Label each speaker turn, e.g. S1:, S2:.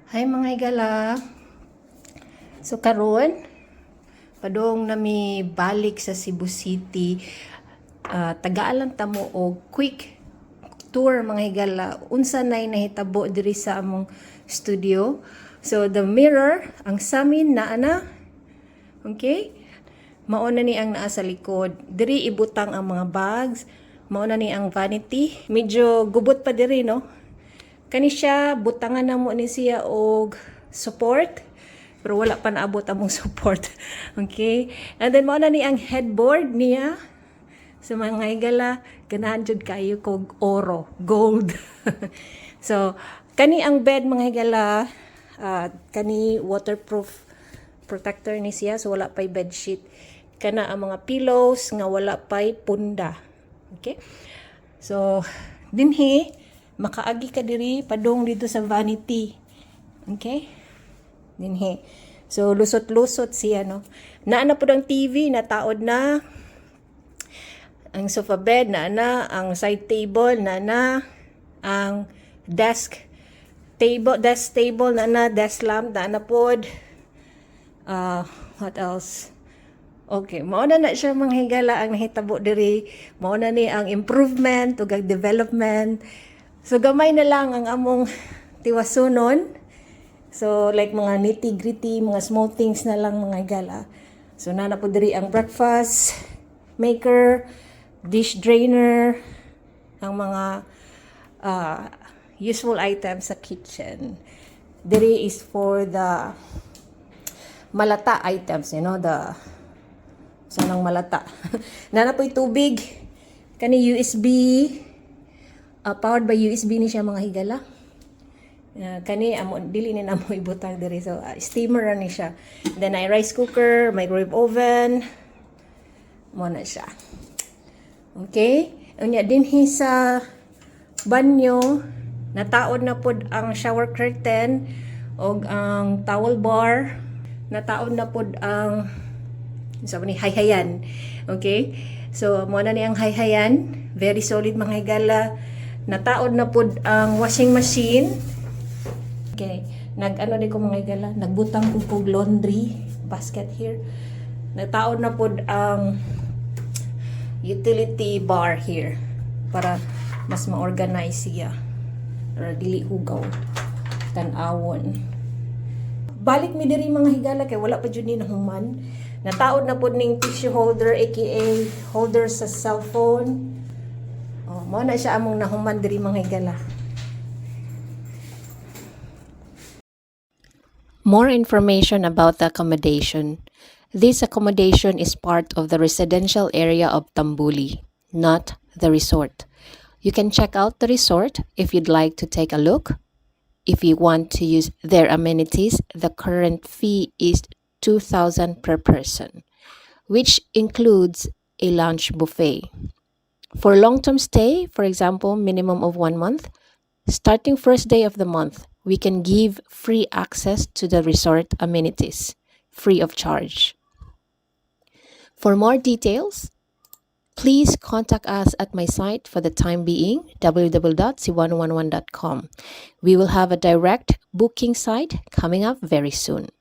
S1: Hi mga higala. So karon padong nami balik sa Cebu City. Tagaalan ta mo og quick tour mga higala. Unsa nay nahitabo diri sa among studio. So the mirror ang samin na ana. Okay? Mao na ni ang naa sa likod. Diri ibutang ang mga bags. Mao na ni ang vanity. Medyo gubot pa diri no. Kani siya, butangan na mo ni siya og support. Pero wala pa naabot among support. Okay? And then, mao na ni ang headboard niya. So, mga higala, ganahan jud kayo kog oro, gold. So, kani ang bed, mga higala, kani waterproof protector ni siya. So, wala pa'y bedsheet. Kana ang mga pillows nga wala pa'y punda. Okay? So, dinhi, makaagi ka diri padong dito sa vanity. Okay? Dinhi. So lusot-lusot siya no. Naa po ang TV na taod na. Ang sofa bed na ang side table na ang desk table na desk lamp na pod. What else? Okay, mao na siya mga higala ang nahitabo diri. Mao na ni ang improvement ug development. So, gamay na lang ang among tiwasunon. So, like mga nitty-gritty, mga small things na lang mga higala. So, na po diri ang breakfast maker, dish drainer, ang mga useful items sa kitchen. Diri is for the malata items, you know, the sanang malata. Nana po'y tubig, kani USB, powered by USB ni siya mga higala. Kani amo dili ni namo ibutang diri, so steamer ni siya. Then ay rice cooker, microwave oven. Mo na siya. Okay? Unya dinhi sa banyo nataod na pod ang shower curtain og ang towel bar. Nataod na pod ang sabi ni hayhayan. Okay? So mo na ni ang hayhayan, very solid mga higala. Nataod na pod ang washing machine. Okay. Nag-ano di ko mga higala, nagbutang ko kog laundry basket here. Nataod na pod ang utility bar here para mas ma-organize siya. Para dili hugaw tan-awon. Balik mi diri mga higala kay wala pa jud ni nahuman. Nataod na pod ning tissue holder aka holder sa cellphone. Mao na siya among nahuman diri mga higala.
S2: More information about the accommodation. This accommodation is part of the residential area of Tambuli, not the resort. You can check out the resort if you'd like to take a look. If you want to use their amenities, the current fee is 2,000 per person, which includes a lunch buffet. For long-term stay, for example, minimum of 1 month, starting first day of the month, we can give free access to the resort amenities, free of charge. For more details, please contact us at my site for the time being, www.cebuano11.com. We will have a direct booking site coming up very soon.